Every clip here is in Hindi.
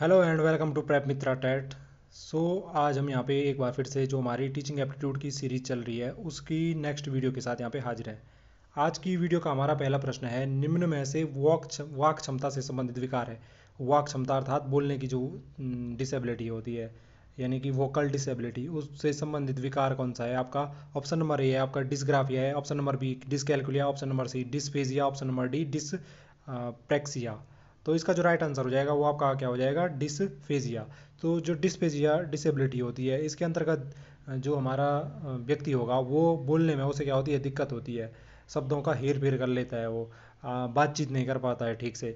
Hello and welcome to prep Mitra TET. आज हम यहाँ पे एक बार फिर से जो हमारी टीचिंग एप्टीट्यूड की सीरीज चल रही है उसकी नेक्स्ट वीडियो के साथ यहाँ पे हाजिर है। आज की वीडियो का हमारा पहला प्रश्न है, निम्न में से वाक क्षमता से संबंधित विकार है। वाक क्षमता अर्थात बोलने की जो डिसेबिलिटी होती है, यानी कि वोकल डिसेबिलिटी, उससे संबंधित विकार कौन सा है आपका? ऑप्शन नंबर ए है आपका डिसग्राफिया है, option number B dyscalculia, option number C dysphagia, option number D praxia. तो इसका जो राइट आंसर हो जाएगा वो आपका क्या हो जाएगा? डिसफेजिया। तो जो डिसफेजिया डिसेबिलिटी होती है इसके अंतर्गत जो हमारा व्यक्ति होगा वो बोलने में उसे क्या होती है? दिक्कत होती है, शब्दों का हेर फेर कर लेता है, वो बातचीत नहीं कर पाता है ठीक से।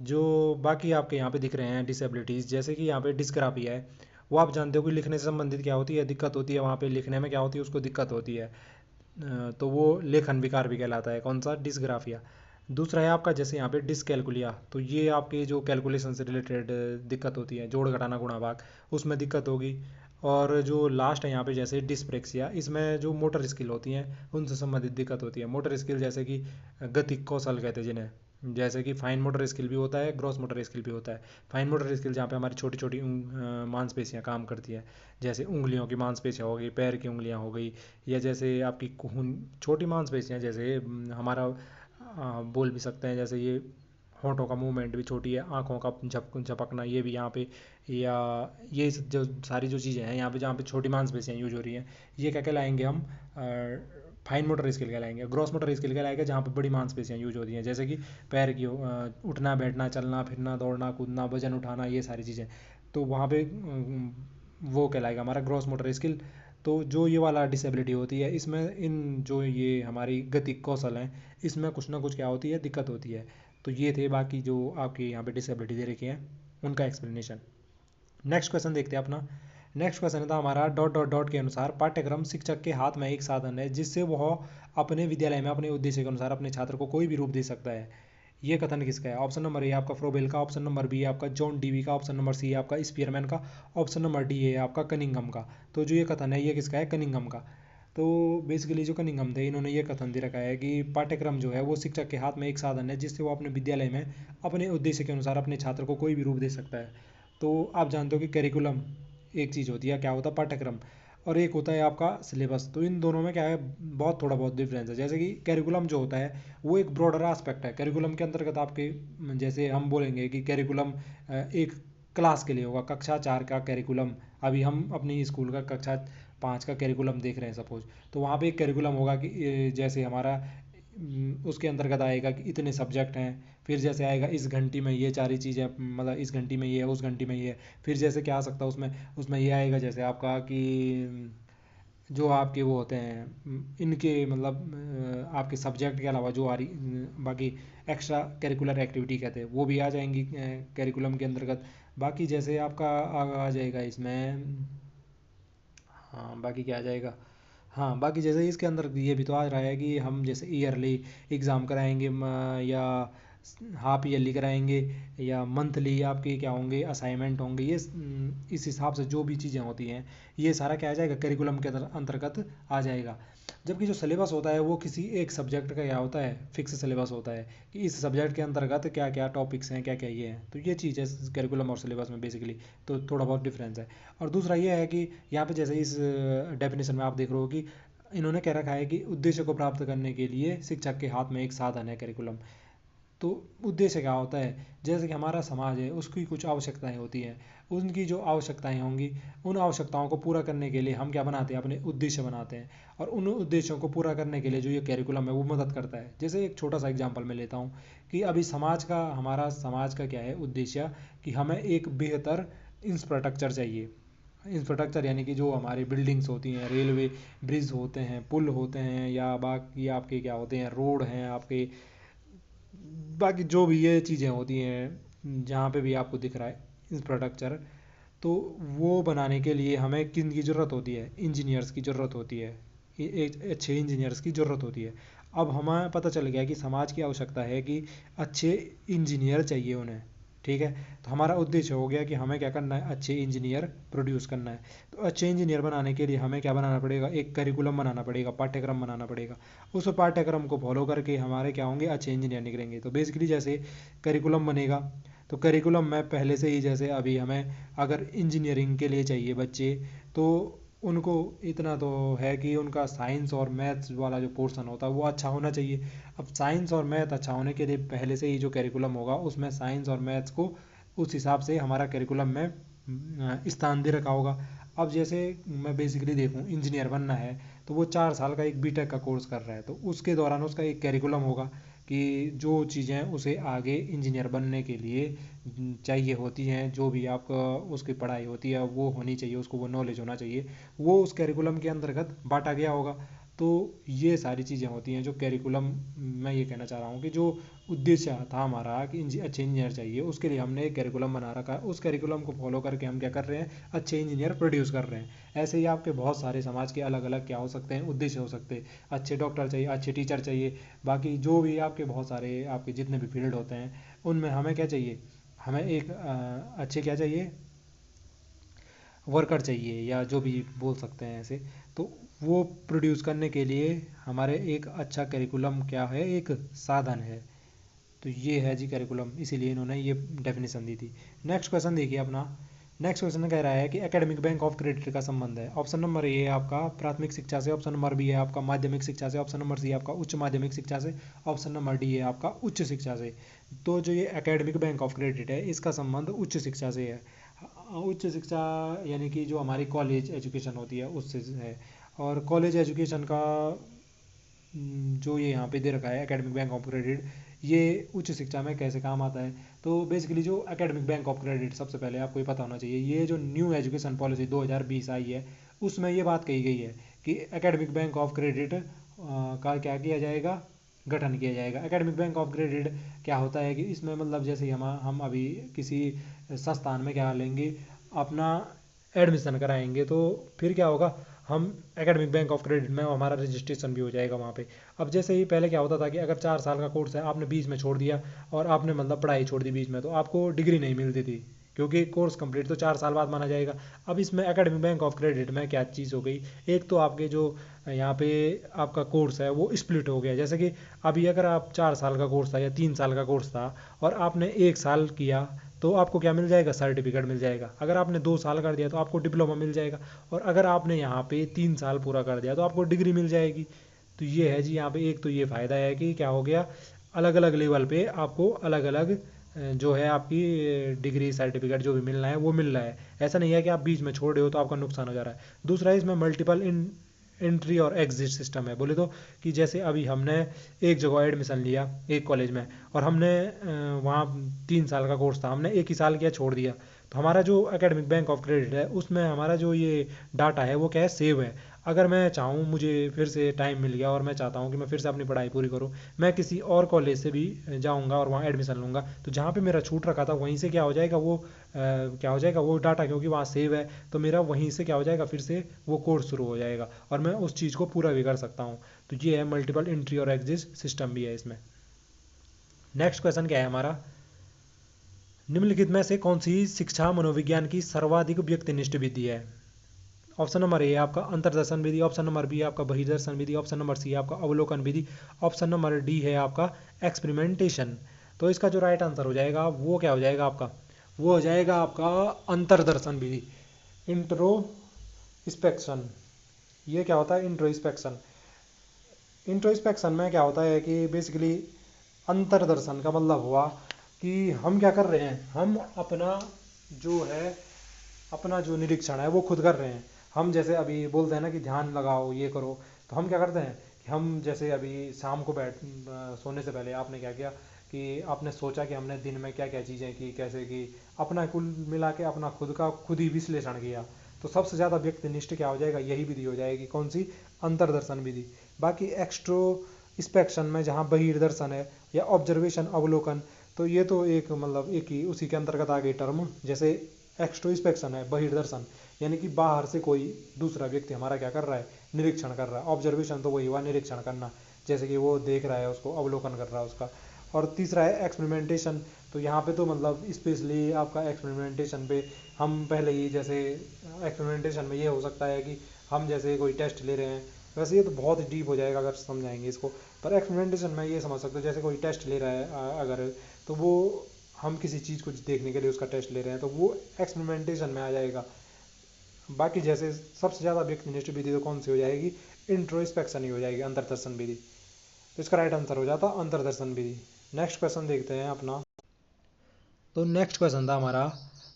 जो बाकी आपके यहाँ पे दिख रहे हैं डिसेबिलिटीज़, जैसे कि यहाँ पे डिस्ग्राफिया है, वो आप जानते हो कि लिखने से संबंधित क्या होती है? दिक्कत होती है, वहाँ पे लिखने में क्या होती है? उसको दिक्कत होती है। तो वो लेखन विकार भी कहलाता है। कौन सा? डिस्ग्राफिया। दूसरा है आपका जैसे यहाँ पे डिसकैलकुलिया, तो ये आपके जो कैलकुलेशन से रिलेटेड दिक्कत होती है, जोड़ घटाना गुणा भाग, उसमें दिक्कत होगी। और जो लास्ट है यहाँ पे जैसे डिस्प्रेक्सिया, इसमें जो मोटर स्किल होती हैं उनसे संबंधित दिक्कत होती है। मोटर स्किल जैसे कि गतिक कौशल कहते हैं जिन्हें, जैसे कि फाइन मोटर स्किल भी होता है, ग्रॉस मोटर स्किल भी होता है। फाइन मोटर स्किल जहाँ पे हमारी छोटी छोटी मांसपेशियाँ काम करती हैं, जैसे उंगलियों की मांसपेशियाँ हो गई, पैर की उंगलियाँ हो गई, या जैसे आपकी छोटी मांसपेशियाँ जैसे हमारा बोल भी सकते हैं, जैसे ये होंठों का मूवमेंट भी छोटी है, आँखों का झपकना ये भी यहाँ पे, या ये जो सारी जो चीज़ें हैं यहाँ पे जहाँ पे छोटी मांसपेशियाँ यूज हो रही हैं, ये क्या कहलाएंगे हम? फाइन मोटर स्किल कहलाएंगे। ग्रॉस मोटर स्किल कहलाएगा जहाँ पे बड़ी मांसपेशियाँ यूज होती हैं, जैसे कि पैर की उठना बैठना, चलना फिरना, दौड़ना कूदना, वजन उठाना, ये सारी चीज़ें। तो वहाँ पे वो कहलाएगा हमारा ग्रॉस मोटर स्किल। तो जो ये वाला डिसेबिलिटी होती है इसमें इन जो ये हमारी गतिक कौशल हैं इसमें कुछ ना कुछ क्या होती है? दिक्कत होती है। तो ये थे बाकी जो आपके यहाँ पे डिसेबिलिटी दे रखी है उनका एक्सप्लेनेशन। नेक्स्ट क्वेश्चन देखते हैं अपना। नेक्स्ट क्वेश्चन था हमारा डॉट डॉट डॉट के अनुसार पाठ्यक्रम शिक्षक के हाथ में एक साधन है जिससे वह अपने विद्यालय में अपने उद्देश्य के अनुसार अपने छात्र को कोई भी रूप दे सकता है। ये कथन किसका है? ऑप्शन नंबर ए आपका फ्रोबेल का, ऑप्शन नंबर बी आपका जॉन डीवी का, ऑप्शन नंबर सी आपका स्पीयरमैन का, ऑप्शन नंबर डी है आपका कनिंघम का। तो जो ये कथन है ये किसका है? कनिंघम का। तो बेसिकली जो कनिंघम थे इन्होंने ये कथन दे रखा है कि पाठ्यक्रम जो है वो शिक्षक के हाथ में एक साधन है जिससे वो अपने विद्यालय में अपने उद्देश्य के अनुसार अपने छात्र को कोई भी रूप दे सकता है। तो आप जानते हो कि करिकुलम एक चीज़ होती है, क्या होता है? पाठ्यक्रम। और एक होता है आपका सिलेबस। तो इन दोनों में क्या है? बहुत थोड़ा बहुत डिफरेंस है। जैसे कि करिकुलम जो होता है वो एक ब्रॉडर एस्पेक्ट है। करिकुलम के अंतर्गत आपके जैसे हम बोलेंगे कि करिकुलम एक क्लास के लिए होगा, कक्षा 4 का करिकुलम। अभी हम अपनी स्कूल का कक्षा 5 का करिकुलम देख रहे हैं सपोज, तो वहाँ पे एक करिकुलम होगा कि जैसे हमारा उसके अंतर्गत आएगा कि इतने सब्जेक्ट हैं, फिर जैसे आएगा इस घंटी में ये सारी चीज़ें, मतलब इस घंटी में ये है, उस घंटी में ये है। फिर जैसे क्या आ सकता है उसमें उसमें ये आएगा जैसे आपका कि जो आपके वो होते हैं इनके मतलब आपके सब्जेक्ट के अलावा जो आ रही बाकी एक्स्ट्रा करिकुलर एक्टिविटी कहते हैं वो भी आ जाएंगी करिकुलम के अंतर्गत। बाकी जैसे आपका आ जाएगा इसमें, हाँ बाकी क्या आ जाएगा? हाँ बाकी जैसे इसके अंदर ये भी तो आ रहा है कि हम जैसे ईयरली एग्ज़ाम कराएंगे, या हाफ ईयरली कराएंगे, या मंथली आपके क्या होंगे? असाइनमेंट होंगे। ये इस हिसाब से जो भी चीज़ें होती हैं ये सारा क्या आ जाएगा? करिकुलम के अंतर्गत आ जाएगा। जबकि जो सिलेबस होता है वो किसी एक सब्जेक्ट का क्या होता है? फिक्स सिलेबस होता है कि इस सब्जेक्ट के अंतर्गत क्या क्या टॉपिक्स हैं, क्या क्या ये हैं। तो ये चीज़ है करिकुलम और सिलेबस में बेसिकली। तो थोड़ा बहुत डिफरेंस है। और दूसरा ये है कि यहाँ पे जैसे इस डेफिनेशन में आप देख रहे हो कि इन्होंने कह रखा है कि उद्देश्य को प्राप्त करने के लिए शिक्षक के हाथ में एक साधन है करिकुलम। तो उद्देश्य क्या होता है? जैसे कि हमारा समाज है उसकी कुछ आवश्यकताएं होती हैं, उनकी जो आवश्यकताएं होंगी उन आवश्यकताओं को पूरा करने के लिए हम क्या बनाते हैं? अपने उद्देश्य बनाते हैं। और उन उद्देश्यों को पूरा करने के लिए जो ये करिकुलम है वो मदद करता है। जैसे एक छोटा सा एग्जांपल मैं लेता हूँ कि अभी हमारा समाज का क्या है उद्देश्य? कि हमें एक बेहतर इंफ्रास्ट्रक्चर चाहिए। इंफ्रास्ट्रक्चर यानी कि जो हमारी बिल्डिंग्स होती हैं, रेलवे ब्रिज होते हैं, पुल होते हैं, या बाकी आपके क्या होते हैं? रोड हैं आपके, बाकी जो भी ये चीज़ें होती हैं जहाँ पे भी आपको दिख रहा है इंफ्रास्ट्रक्चर, तो वो बनाने के लिए हमें किन की ज़रूरत होती है? इंजीनियर्स की ज़रूरत होती है। एक अच्छे इंजीनियर्स की ज़रूरत होती है। अब हमें पता चल गया कि समाज की आवश्यकता है कि अच्छे इंजीनियर चाहिए उन्हें। ठीक है, तो हमारा उद्देश्य हो गया कि हमें क्या करना है? अच्छे इंजीनियर प्रोड्यूस करना है। तो अच्छे इंजीनियर बनाने के लिए हमें क्या बनाना पड़ेगा? एक करिकुलम बनाना पड़ेगा, पाठ्यक्रम बनाना पड़ेगा। उस पाठ्यक्रम को फॉलो करके हमारे क्या होंगे? अच्छे इंजीनियर निकलेंगे। तो बेसिकली जैसे करिकुलम बनेगा, तो करिकुलम में पहले से ही, जैसे अभी हमें अगर इंजीनियरिंग के लिए चाहिए बच्चे, तो उनको इतना तो है कि उनका साइंस और मैथ्स वाला जो पोर्शन होता है वो अच्छा होना चाहिए। अब साइंस और मैथ अच्छा होने के लिए पहले से ही जो करिकुलम होगा उसमें साइंस और मैथ्स को उस हिसाब से हमारा करिकुलम में स्थान दे रखा होगा। अब जैसे मैं बेसिकली देखूं, इंजीनियर बनना है तो वो 4 साल का एक बीटेक का कोर्स कर रहा है, तो उसके दौरान उसका एक करिकुलम होगा कि जो चीज़ें उसे आगे इंजीनियर बनने के लिए चाहिए होती हैं, जो भी आपका उसकी पढ़ाई होती है वो होनी चाहिए, उसको वो नॉलेज होना चाहिए, वो उस करिकुलम के अंतर्गत बांटा गया होगा। तो ये सारी चीज़ें होती हैं जो करिकुलम, मैं ये कहना चाह रहा हूँ कि जो उद्देश्य था हमारा कि अच्छे इंजीनियर चाहिए, उसके लिए हमने एक करिकुलम बना रखा है। उस करिकुलम को फॉलो करके हम क्या कर रहे हैं, अच्छे इंजीनियर प्रोड्यूस कर रहे हैं। ऐसे ही आपके बहुत सारे समाज के अलग अलग क्या हो सकते हैं, उद्देश्य हो सकते हैं। अच्छे डॉक्टर चाहिए, अच्छे टीचर चाहिए, बाकी जो भी आपके बहुत सारे आपके जितने भी फील्ड होते हैं उनमें हमें क्या चाहिए, हमें एक अच्छे क्या चाहिए, वर्कर चाहिए, या जो भी बोल सकते हैं ऐसे। तो वो प्रोड्यूस करने के लिए हमारे एक अच्छा करिकुलम क्या है, एक साधन है। तो ये है जी करिकुलम, इसीलिए इन्होंने ये डेफिनेशन दी थी। नेक्स्ट क्वेश्चन देखिए अपना। नेक्स्ट क्वेश्चन कह रहा है कि एकेडमिक बैंक ऑफ क्रेडिट का संबंध है। ऑप्शन नंबर ए है आपका प्राथमिक शिक्षा से, ऑप्शन नंबर बी है आपका माध्यमिक शिक्षा से, ऑप्शन नंबर सी है आपका उच्च माध्यमिक शिक्षा से, ऑप्शन नंबर डी है आपका उच्च शिक्षा से। तो जो ये एकेडमिक बैंक ऑफ क्रेडिट है इसका संबंध उच्च शिक्षा से है। उच्च शिक्षा यानी कि जो हमारी कॉलेज एजुकेशन होती है उससे है। और कॉलेज एजुकेशन का जो ये यहाँ पे दे रखा है एकेडमिक बैंक ऑफ क्रेडिट, ये उच्च शिक्षा में कैसे काम आता है। तो बेसिकली जो एकेडमिक बैंक ऑफ क्रेडिट, सबसे पहले आपको ये पता होना चाहिए, ये जो न्यू एजुकेशन पॉलिसी 2020 आई है उसमें ये बात कही गई है कि एकेडमिक बैंक ऑफ क्रेडिट का क्या किया जाएगा, गठन किया जाएगा। एकेडमिक बैंक ऑफ क्रेडिट क्या होता है कि इसमें मतलब जैसे हम अभी किसी संस्थान में क्या लेंगे, अपना एडमिशन कराएंगे, तो फिर क्या होगा, हम एकेडमिक बैंक ऑफ क्रेडिट में हमारा रजिस्ट्रेशन भी हो जाएगा वहाँ पे। अब जैसे ही पहले क्या होता था कि अगर 4 साल का कोर्स है, आपने बीच में छोड़ दिया और आपने मतलब पढ़ाई छोड़ दी बीच में, तो आपको डिग्री नहीं मिलती थी, क्योंकि कोर्स कंप्लीट तो 4 साल बाद माना जाएगा। अब इसमें एकेडमिक बैंक ऑफ क्रेडिट में क्या चीज़ हो गई, एक तो आपके जो यहाँ पे आपका कोर्स है वो स्प्लिट हो गया। जैसे कि अभी अगर आप 4 साल का कोर्स था या 3 साल का कोर्स था और आपने 1 साल किया, तो आपको क्या मिल जाएगा, सर्टिफिकेट मिल जाएगा। अगर आपने 2 साल कर दिया तो आपको डिप्लोमा मिल जाएगा। और अगर आपने यहाँ पे 3 साल पूरा कर दिया तो आपको डिग्री मिल जाएगी। तो ये है जी यहाँ पे एक तो ये फ़ायदा है कि क्या हो गया, अलग अलग लेवल पे आपको अलग अलग जो है आपकी डिग्री सर्टिफिकेट जो भी मिलना है वो मिल रहा है। ऐसा नहीं है कि आप बीच में छोड़ रहे हो तो आपका नुकसान हो जा रहा है। दूसरा, इसमें मल्टीपल एंट्री और एग्जिट सिस्टम है। बोले तो कि जैसे अभी हमने एक जगह एडमिशन लिया एक कॉलेज में, और हमने वहाँ 3 साल का कोर्स था, हमने एक ही साल किया छोड़ दिया, तो हमारा जो एकेडमिक बैंक ऑफ क्रेडिट है उसमें हमारा जो ये डाटा है वो क्या है, सेव है। अगर मैं चाहूँ, मुझे फिर से टाइम मिल गया और मैं चाहता हूँ कि मैं फिर से अपनी पढ़ाई पूरी करूँ, मैं किसी और कॉलेज से भी जाऊँगा और वहाँ एडमिशन लूँगा, तो जहाँ पे मेरा छूट रखा था वहीं से क्या हो जाएगा, वो क्या हो जाएगा, वो डाटा क्योंकि वहाँ सेव है, तो मेरा वहीं से क्या हो जाएगा, फिर से वो कोर्स शुरू हो जाएगा और मैं उस चीज़ को पूरा भी कर सकता हूँ। तो ये है मल्टीपल एंट्री और एग्जिट सिस्टम भी है इसमें। नेक्स्ट क्वेश्चन क्या है हमारा, निम्नलिखित में से कौन सी शिक्षा मनोविज्ञान की सर्वाधिक व्यक्तिनिष्ठ विधि है। ऑप्शन नंबर ए आपका अंतर्दर्शन विधि, ऑप्शन नंबर बी आपका बहिर्दर्शन विधि, ऑप्शन नंबर सी आपका अवलोकन विधि, ऑप्शन नंबर डी है आपका एक्सपेरिमेंटेशन। तो इसका जो राइट आंसर हो जाएगा वो क्या हो जाएगा आपका, वो हो जाएगा आपका अंतर्दर्शन विधि, इंट्रोस्पेक्शन। ये क्या होता है, इंट्रोस्पेक्शन। इंट्रोस्पेक्शन में क्या होता है कि बेसिकली अंतर्दर्शन का मतलब हुआ कि हम क्या कर रहे हैं, हम अपना जो है, अपना जो निरीक्षण है वो खुद कर रहे हैं। हम जैसे अभी बोलते हैं ना कि ध्यान लगाओ, ये करो, तो हम क्या करते हैं कि हम जैसे अभी शाम को सोने से पहले आपने क्या किया कि आपने सोचा कि हमने दिन में क्या क्या चीज़ें की, कैसे की, अपना कुल मिला के अपना खुद ही विश्लेषण किया। तो सबसे ज़्यादा व्यक्तिनिष्ठ क्या हो जाएगा, यही विधि हो जाएगी, कौन सी, अंतर्दर्शन विधि। बाकी एक्सट्रोस्पेक्शन में जहाँ बहिर्दर्शन है या ऑब्जर्वेशन अवलोकन, तो ये तो एक मतलब एक ही उसी के अंतर्गत आ गई टर्म। जैसे एक्सट्रोस्पेक्शन है बहिर्दर्शन, यानी कि बाहर से कोई दूसरा व्यक्ति हमारा क्या कर रहा है, निरीक्षण कर रहा है। ऑब्जर्वेशन तो वही हुआ निरीक्षण करना, जैसे कि वो देख रहा है उसको, अवलोकन कर रहा है उसका। और तीसरा है एक्सपेरिमेंटेशन, तो यहाँ पे तो मतलब स्पेशली आपका एक्सपेरिमेंटेशन पे हम पहले ही, जैसे एक्सपेरिमेंटेशन में ये हो सकता है कि हम जैसे कोई टेस्ट ले रहे हैं, वैसे ये तो बहुत डीप हो जाएगा अगर समझाएंगे इसको, पर एक्सपेरिमेंटेशन में ये समझ सकते हो जैसे कोई टेस्ट ले रहा है अगर, तो वो हम किसी चीज़ को देखने के लिए उसका टेस्ट ले रहे हैं तो वो एक्सपेरिमेंटेशन में आ जाएगा। बाकी जैसे सबसे ज़्यादा व्यक्तिनिष्ठ विधि तो कौन सी हो जाएगी, इंट्रोस्पेक्शन ही हो जाएगी, अंतर्दर्शन विधि। तो इसका राइट आंसर हो जाता अंतर्दर्शन विधि। नेक्स्ट क्वेश्चन देखते हैं अपना। तो नेक्स्ट क्वेश्चन था हमारा,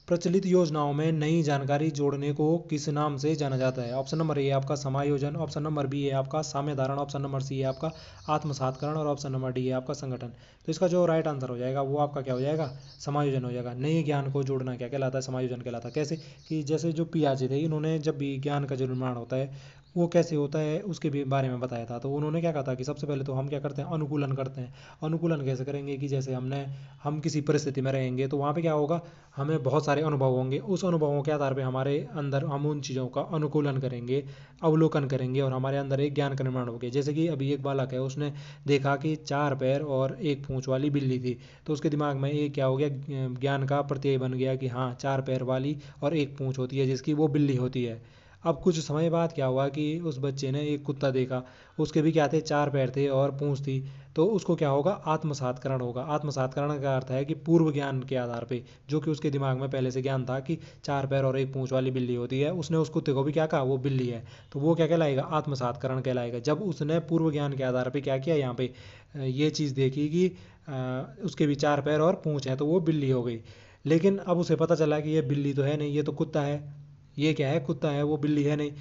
प्रचलित योजनाओं में नई जानकारी जोड़ने को किस नाम से जाना जाता है। ऑप्शन नंबर ए आपका समायोजन, ऑप्शन नंबर बी है आपका साम्य धारण, ऑप्शन नंबर सी है आपका आत्मसातकरण और ऑप्शन नंबर डी है आपका संगठन। तो इसका जो राइट आंसर हो जाएगा वो आपका क्या हो जाएगा, समायोजन हो जाएगा। नए ज्ञान को जोड़ना क्या कहलाता है, समायोजन कहलाता है। कैसे कि जैसे जो पियाजे थे, इन्होंने जब भी ज्ञान का जो निर्माण होता है वो कैसे होता है उसके भी बारे में बताया था। तो उन्होंने क्या कहा था कि सबसे पहले तो हम क्या करते हैं, अनुकूलन करते हैं। अनुकूलन कैसे करेंगे कि जैसे हम किसी परिस्थिति में रहेंगे तो वहाँ पे क्या होगा, हमें बहुत सारे अनुभव होंगे। उस अनुभवों के आधार पे हमारे अंदर हम उन चीज़ों का अनुकूलन करेंगे, अवलोकन करेंगे और हमारे अंदर एक ज्ञान का निर्माण होगा। जैसे कि अभी एक बालक है, उसने देखा कि 4 पैर और 1 पूँछ वाली बिल्ली थी, तो उसके दिमाग में ये क्या हो गया, ज्ञान का प्रत्यय बन गया कि हाँ 4 पैर वाली और 1 पूँछ होती है जिसकी वो बिल्ली होती है। अब कुछ समय बाद क्या हुआ कि उस बच्चे ने एक कुत्ता देखा, उसके भी क्या थे, 4 पैर थे और पूँछ थी। तो उसको क्या होगा, आत्मसातकरण होगा। आत्मसातकरण का अर्थ है कि पूर्व ज्ञान के आधार पे, जो कि उसके दिमाग में पहले से ज्ञान था कि 4 पैर और 1 पूँछ वाली बिल्ली होती है, उसने उस कुत्ते को भी क्या कहा, वो बिल्ली है। तो वो क्या कहलाएगा, आत्मसातकरण कहलाएगा। जब उसने पूर्व ज्ञान के आधार पे क्या किया, यहाँ पे ये चीज़ देखी कि उसके भी 4 पैर और पूँछ है, तो वो बिल्ली हो गई। लेकिन अब उसे पता चला कि ये बिल्ली तो है नहीं, ये तो कुत्ता है। ये क्या है, कुत्ता है, वो बिल्ली है नहीं।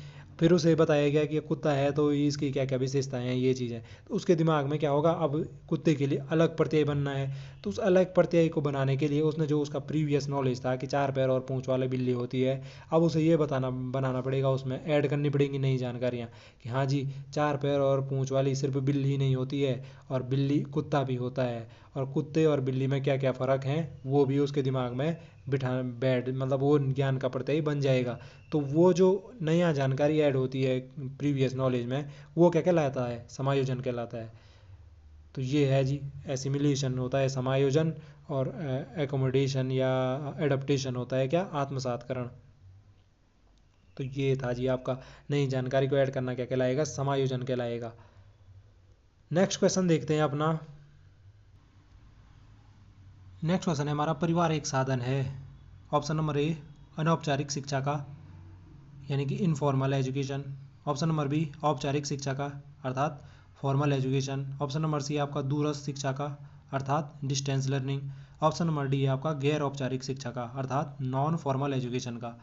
फिर उसे बताया गया कि ये कुत्ता है तो इसकी क्या क्या विशेषताएं हैं, ये चीज़ है। तो उसके दिमाग में क्या होगा, अब कुत्ते के लिए अलग प्रत्यय बनना है। तो उस अलग प्रत्यय को बनाने के लिए उसने जो उसका प्रीवियस नॉलेज था कि 4 पैर और पूँछ वाली बिल्ली होती है, अब उसे ये बनाना पड़ेगा, उसमें ऐड करनी पड़ेंगी नई जानकारियाँ कि हाँ जी 4 पैर और पूँछ वाली सिर्फ बिल्ली ही नहीं होती है, और बिल्ली कुत्ता भी होता है, और कुत्ते और बिल्ली में क्या क्या फ़र्क हैं वो भी उसके दिमाग में बैठ मतलब वो ज्ञान का प्रत्यय बन जाएगा। तो वो जो नया जानकारी ऐड होती है प्रीवियस नॉलेज में, वो क्या कहलाता है, समायोजन कहलाता है। तो ये है जी, एसिमिलेशन होता है समायोजन, और एकोमोडेशन या एडप्टेशन होता है क्या, आत्मसातकरण। तो ये था जी आपका, नई जानकारी को ऐड करना क्या कहलाएगा, समायोजन कहलाएगा। नेक्स्ट क्वेश्चन देखते हैं अपना। नेक्स्ट क्वेश्चन है हमारा, परिवार एक साधन है। ऑप्शन नंबर ए अनौपचारिक शिक्षा का, यानी कि informal education. Option number B औपचारिक शिक्षा का अर्थात formal education. Option number C आपका दूरस्थ शिक्षा का अर्थात distance learning. Option number D आपका गैर औपचारिक शिक्षा का अर्थात नॉन फॉर्मल एजुकेशन का।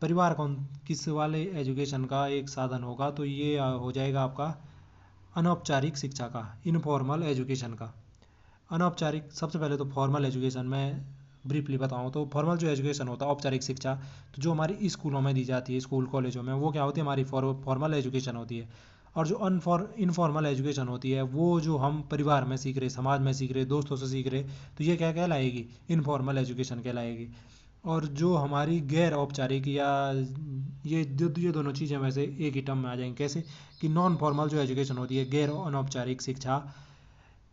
परिवार कौन किस वाले एजुकेशन का एक साधन होगा, तो ये हो जाएगा आपका अनौपचारिक शिक्षा का, इनफॉर्मल एजुकेशन का। अनौपचारिक, सबसे पहले तो फॉर्मल एजुकेशन में ब्रीफली बताऊँ तो फॉर्मल जो एजुकेशन होता है, औपचारिक शिक्षा, तो जो हमारी स्कूलों में दी जाती है, स्कूल कॉलेजों में, वो क्या होती है, हमारी फॉर्मल एजुकेशन होती है। और जो इनफॉर्मल एजुकेशन होती है, वो जो हम परिवार में सीख रहे, समाज में सीख रहे, दोस्तों से सीख रहे, तो ये क्या कहलाएगी, इनफॉर्मल एजुकेशन कहलाएगी। और जो हमारी गैर औपचारिक या ये दोनों चीज़ें वैसे एक ही टर्म में आ जाएंगी। कैसे कि नॉन फॉर्मल जो एजुकेशन होती है, गैर अनौपचारिक शिक्षा,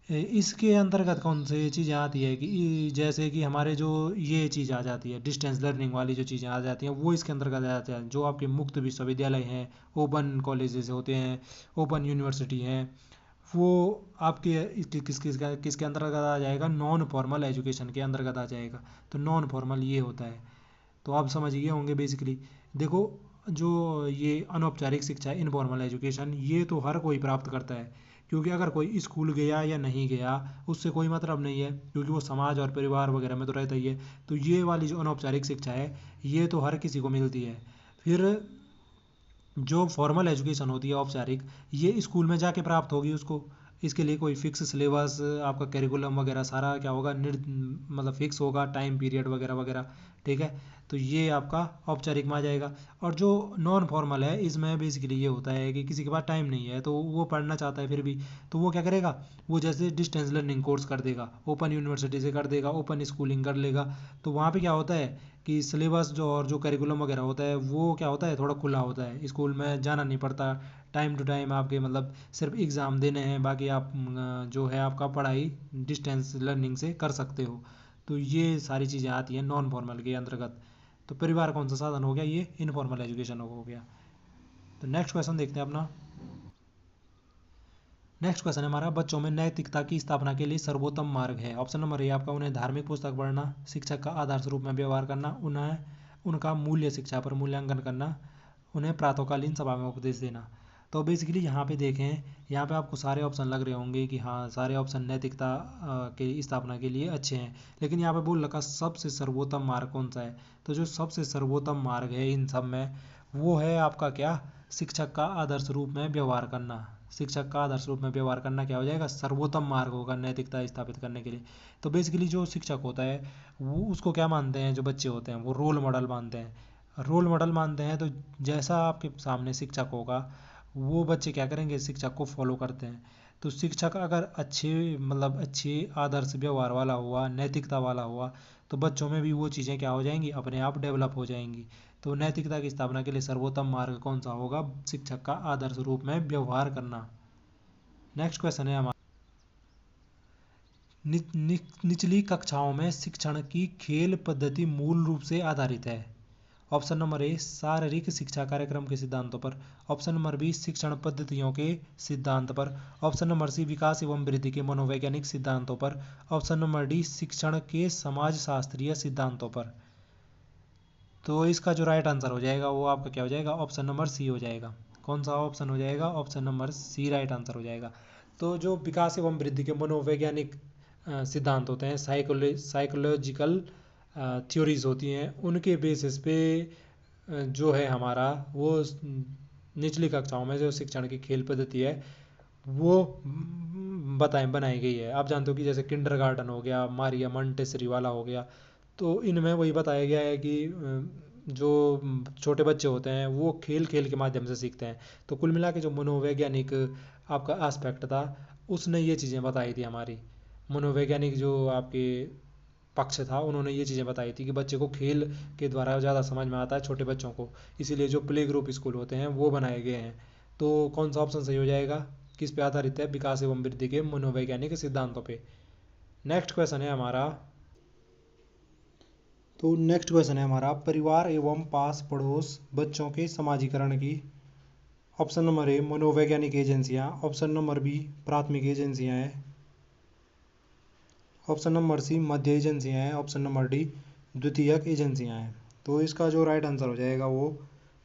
इसके अंतर्गत कौन सी चीज़ें आती है कि जैसे कि हमारे जो ये चीज़ आ जाती है, डिस्टेंस लर्निंग वाली जो चीज़ें आ जाती हैं, वो इसके अंतर्गत आ जाती हैं। जो आपके मुक्त विश्वविद्यालय हैं, ओपन कॉलेजेस होते हैं, ओपन यूनिवर्सिटी हैं, वो आपके किसके अंतर्गत आ जाएगा, नॉन फॉर्मल एजुकेशन के अंतर्गत आ जाएगा। तो नॉन फॉर्मल ये होता है। तो आप समझ गए होंगे बेसिकली। देखो, जो ये अनौपचारिक शिक्षा है, इनफॉर्मल एजुकेशन, ये तो हर कोई प्राप्त करता है, क्योंकि अगर कोई स्कूल गया या नहीं गया उससे कोई मतलब नहीं है, क्योंकि वो समाज और परिवार वगैरह में तो रहता ही है। तो ये वाली जो अनौपचारिक शिक्षा है, ये तो हर किसी को मिलती है। फिर जो फॉर्मल एजुकेशन होती है, औपचारिक, ये स्कूल में जाके प्राप्त होगी उसको। इसके लिए कोई फिक्स सिलेबस, आपका करिकुलम वगैरह सारा क्या होगा, मतलब फिक्स होगा, टाइम पीरियड वगैरह वगैरह। ठीक है, तो ये आपका औपचारिक में आ जाएगा। और जो नॉन फॉर्मल है, इसमें बेसिकली ये होता है कि किसी के पास टाइम नहीं है तो वो पढ़ना चाहता है फिर भी, तो वो क्या करेगा, वो जैसे डिस्टेंस लर्निंग कोर्स कर देगा, ओपन यूनिवर्सिटी से कर देगा, ओपन स्कूलिंग कर लेगा। तो वहाँ पे क्या होता है कि सिलेबस जो और जो करिकुलम वगैरह होता है, वो क्या होता है, थोड़ा खुला होता है, स्कूल में जाना नहीं पड़ता, टाइम टू टाइम आपके मतलब सिर्फ एग्ज़ाम देने हैं, बाकी आप जो है आपका पढ़ाई डिस्टेंस लर्निंग से कर सकते हो। तो ये सारी चीज़ें आती हैं नॉन फॉर्मल के अंतर्गत। तो परिवार कौन सा साधन हो गया, ये इनफॉर्मल एजुकेशन हो गया। तो नेक्स्ट क्वेश्चन देखते हैं अपना। नेक्स्ट क्वेश्चन है हमारा, बच्चों में नैतिकता की स्थापना के लिए सर्वोत्तम मार्ग है। ऑप्शन नंबर ए आपका, उन्हें धार्मिक पुस्तक पढ़ना, शिक्षक का आदर्श रूप में व्यवहार करना, उन्हें उनका मूल्य शिक्षा पर मूल्यांकन करना, उन्हें प्रातःकालीन सभा में उपदेश देना। तो बेसिकली यहाँ पे देखें, यहाँ पे आपको सारे ऑप्शन लग रहे होंगे कि हाँ सारे ऑप्शन नैतिकता के स्थापना के लिए अच्छे हैं, लेकिन यहाँ पे बोल रखा सबसे सर्वोत्तम मार्ग कौन सा है। तो जो सबसे सर्वोत्तम मार्ग है इन सब में, वो है आपका क्या, शिक्षक का आदर्श रूप में व्यवहार करना। शिक्षक का आदर्श रूप में व्यवहार करना क्या हो जाएगा, सर्वोत्तम मार्ग होगा नैतिकता स्थापित करने के लिए। तो बेसिकली जो शिक्षक होता है वो उसको क्या मानते हैं, जो बच्चे होते हैं वो रोल मॉडल मानते हैं। रोल मॉडल मानते हैं तो जैसा आपके सामने शिक्षक होगा वो बच्चे क्या करेंगे, शिक्षक को फॉलो करते हैं। तो शिक्षक अगर अच्छे आदर्श व्यवहार वाला हुआ, नैतिकता वाला हुआ, तो बच्चों में भी वो चीज़ें क्या हो जाएंगी, अपने आप डेवलप हो जाएंगी। तो नैतिकता की स्थापना के लिए सर्वोत्तम मार्ग कौन सा होगा, शिक्षक का आदर्श रूप में व्यवहार करना। नेक्स्ट क्वेश्चन है हमारा, निचली कक्षाओं में शिक्षण की खेल पद्धति मूल रूप से आधारित है। ऑप्शन नंबर ए शारीरिक शिक्षा कार्यक्रम के सिद्धांतों पर, ऑप्शन नंबर बी शिक्षण पद्धतियों के सिद्धांत पर, ऑप्शन नंबर सी विकास एवं वृद्धि के मनोवैज्ञानिक सिद्धांतों पर, ऑप्शन नंबर डी शिक्षण के समाज शास्त्रीय सिद्धांतों पर। तो इसका जो राइट आंसर हो जाएगा वो आपका क्या हो जाएगा, ऑप्शन नंबर सी हो जाएगा। कौन सा ऑप्शन हो जाएगा, option number C right answer हो जाएगा। तो जो विकास एवं वृद्धि के मनोवैज्ञानिक सिद्धांत होते हैं, साइकोलॉजिकल थ्योरीज होती हैं, उनके बेसिस पे जो है हमारा वो निचली कक्षाओं में जो शिक्षण की खेल पद्धति है वो बनाई गई है। आप जानते हो कि जैसे किंडरगार्टन हो गया, मारिया मोंटेसरी वाला हो गया, तो इनमें वही बताया गया है कि जो छोटे बच्चे होते हैं वो खेल खेल के माध्यम से सीखते हैं। तो कुल मिला के जो मनोवैज्ञानिक आपका एस्पेक्ट था उसने ये चीज़ें बताई थी हमारी। मनोवैज्ञानिक जो आपके पक्ष था उन्होंने ये चीज़ें बताई थी कि बच्चे को खेल के द्वारा ज़्यादा समझ में आता है छोटे बच्चों को, इसीलिए जो प्ले ग्रुप स्कूल होते हैं वो बनाए गए हैं। तो कौन सा ऑप्शन सही हो जाएगा, किस पे आधारित है, विकास एवं वृद्धि के मनोवैज्ञानिक सिद्धांतों पे। नेक्स्ट क्वेश्चन है हमारा, तो नेक्स्ट क्वेश्चन है हमारा, परिवार एवं पास पड़ोस बच्चों के समाजीकरण की, ऑप्शन नंबर ए मनोवैज्ञानिक एजेंसियां, ऑप्शन नंबर बी प्राथमिक एजेंसियां हैं, ऑप्शन नंबर सी मध्य एजेंसियां हैं, ऑप्शन नंबर डी द्वितीयक एजेंसियां हैं। तो इसका जो राइट आंसर हो जाएगा वो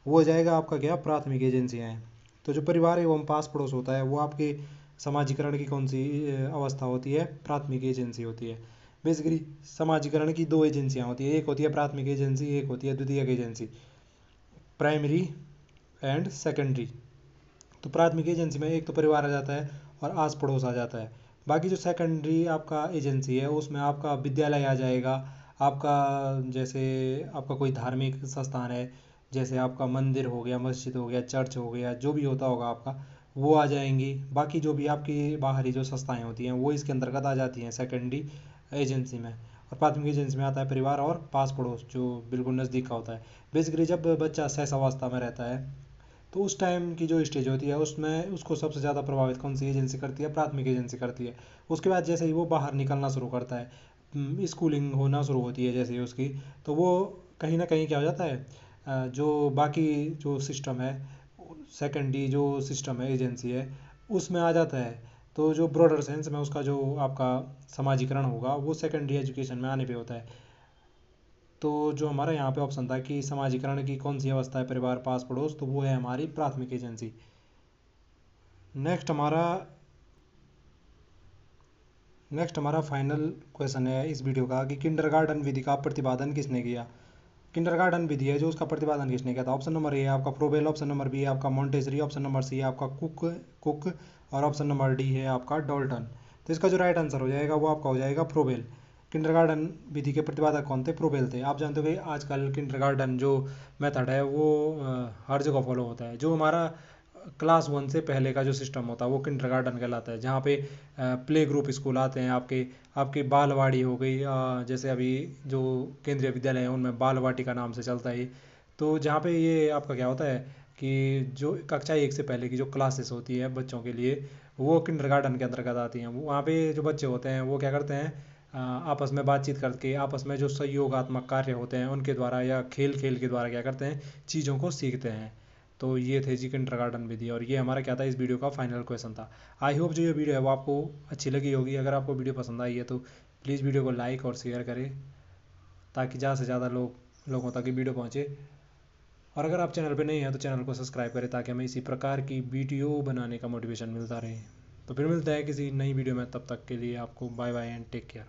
हो जाएगा आपका क्या, प्राथमिक एजेंसियां हैं। तो जो परिवार एवं पास पड़ोस होता है वो आपके समाजीकरण की कौन सी अवस्था होती है, प्राथमिक एजेंसी होती है। बेसिकली समाजीकरण की दो एजेंसियां होती है, एक होती है प्राथमिक एजेंसी, एक होती है द्वितीयक एजेंसी, प्राइमरी एंड सेकेंडरी। तो प्राथमिक एजेंसी में एक तो परिवार आ जाता है और आस पड़ोस आ जाता है। बाकी जो सेकेंडरी आपका एजेंसी है उसमें आपका विद्यालय आ जाएगा, आपका जैसे आपका कोई धार्मिक संस्थान है, जैसे आपका मंदिर हो गया, मस्जिद हो गया, चर्च हो गया, जो भी होता होगा आपका वो आ जाएंगी। बाकी जो भी आपकी बाहरी जो संस्थाएं होती हैं वो इसके अंतर्गत आ जाती हैं सेकेंडरी एजेंसी में। और प्राथमिक एजेंसी में आता है परिवार और पास पड़ोस जो बिल्कुल नज़दीक का होता है। बेसिकली जब बच्चा शैशवावस्था में रहता है तो उस टाइम की जो स्टेज होती है उसमें उसको सबसे ज़्यादा प्रभावित कौन सी एजेंसी करती है, प्राथमिक एजेंसी करती है। उसके बाद जैसे ही वो बाहर निकलना शुरू करता है, स्कूलिंग होना शुरू होती है जैसे ही उसकी, तो वो कहीं ना कहीं क्या हो जाता है, जो बाकी जो सिस्टम है, सेकेंडरी जो सिस्टम है, एजेंसी है, उसमें आ जाता है। तो जो ब्रॉडर सेंस में उसका जो आपका समाजीकरण होगा वो सेकेंडरी एजुकेशन में आने पे होता है। तो जो हमारा यहाँ पे ऑप्शन था कि समाजीकरण की कौन सी अवस्था है, परिवार पास पड़ोस, तो वो है हमारी प्राथमिक एजेंसी। नेक्स्ट हमारा फाइनल क्वेश्चन है इस वीडियो का कि किंडरगार्टन विधि का प्रतिपादन किसने किया। किंडरगार्टन विधि है जो उसका प्रतिपादन किसने किया था। ऑप्शन नंबर ए आपका फ्रोबेल, ऑप्शन नंबर बी आपका मोंटेसरी, ऑप्शन नंबर सी आपका कुक और ऑप्शन नंबर डी है आपका डॉल्टन। तो इसका जो राइट आंसर हो जाएगा वो आपका हो जाएगा फ्रोबेल। किंडरगार्टन विधि के प्रतिपादक कौन थे, फ्रोबेल थे। आप जानते हो कि आजकल किंडरगार्टन जो मेथड है वो हर जगह फॉलो होता है। जो हमारा क्लास 1 से पहले का जो सिस्टम होता है वो किंडरगार्टन कहलाता है, जहाँ पे प्ले ग्रुप स्कूल आते हैं, आपके आपकी बालवाड़ी हो गई, जैसे अभी जो केंद्रीय विद्यालय हैं उनमें बाल वाटिका नाम से चलता है। तो जहाँ पे ये आपका क्या होता है कि जो कक्षा 1 से पहले की जो क्लासेस होती है बच्चों के लिए वो किंडरगार्टन के अंतर्गत आती हैं। वहाँ पे जो बच्चे होते हैं वो क्या करते हैं, आपस में बातचीत करके, आपस में जो सहयोगात्मक कार्य होते हैं उनके द्वारा या खेल खेल के द्वारा क्या करते हैं, चीज़ों को सीखते हैं। तो ये थे जी किंडरगार्टन विधि, और ये हमारा क्या था, इस वीडियो का फाइनल क्वेश्चन था। आई होप जो ये वीडियो है वो आपको अच्छी लगी होगी। अगर आपको वीडियो पसंद आई है तो प्लीज़ वीडियो को लाइक और शेयर करें, ताकि ज़्यादा से ज़्यादा लोगों तक ये वीडियो पहुँचे। और अगर आप चैनल पर नहीं हैं तो चैनल को सब्सक्राइब करें, ताकि हमें इसी प्रकार की वीडियो बनाने का मोटिवेशन मिलता रहे। तो फिर मिलते हैं किसी नई वीडियो में, तब तक के लिए आपको bye bye and take care.